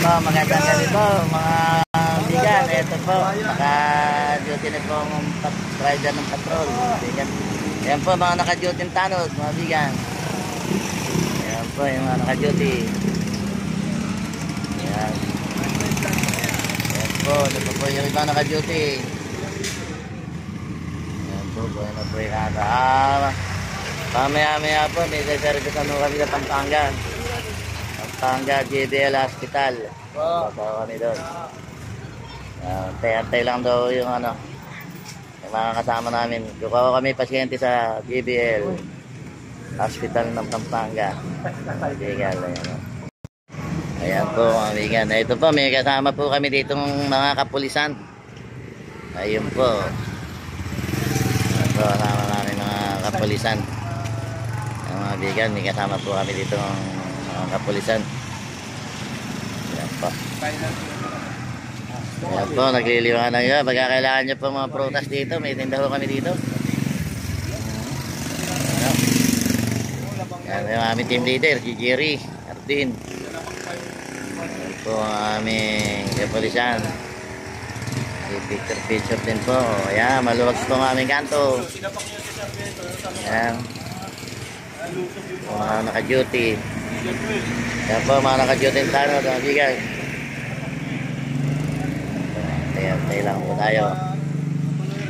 Magandang gabi po mga bigan. Ito po, naka-duty na po ang rider ng patrol. Bigan. Ayan po mga naka-duty ng tanod, mga bigan. Ayan po yung mga naka-duty. Ayan. Ayan po, ito po yung ibang naka-duty. Ayan po, buhay na po yung kata. Pamaya-maya po, may service ano kami sa Pampanga. Pampanga JBL Hospital. Bawa kami doon. Antay lang daw yung ano, yung mga kasama namin. Kukuha kami pasyente sa JBL Hospital ng Pampanga. Legal, ayan. Ayan po mga bigan. Ito po, may kasama po kami dito ng mga kapulisan. Ayun po. Ito, kasama namin mga kapulisan. Mga bigan, may kasama po kami dito ng mga kapulisan. Ayan po. Ayan po, nagliliwanag nyo. Pagka kailangan nyo po mga prutas dito, may tinda po kami dito. Ayan yung aming team leader, si Jerry Artin. Ayan po ang aming kapulisan. Si picture din po. Ayan, maluwag po ang aming kanto. Ayan. Mga naka-duty. Yan po mga naka-duty ng tanod, mga bigan. Tayo lang po tayo.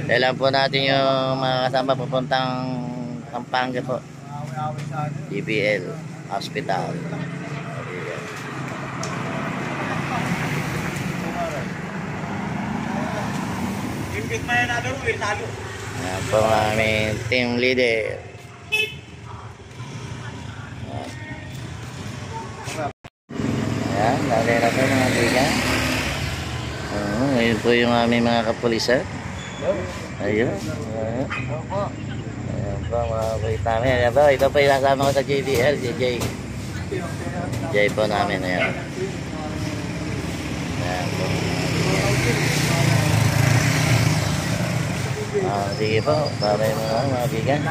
Tayo lang po natin yung mga kasama pupuntang Pampanga po. JBL Hospital. Yan po ang aming team leader. Ayan, lali na po mga bigan. Ayun po yung aming mga kapulisan. Ayun. Ayan po mga kapulisan namin. Ayan po, ito po yung nasama ko sa JBL, JJ. JJ po namin. Ayan. Ayan po. Sige po, babay mga bigan.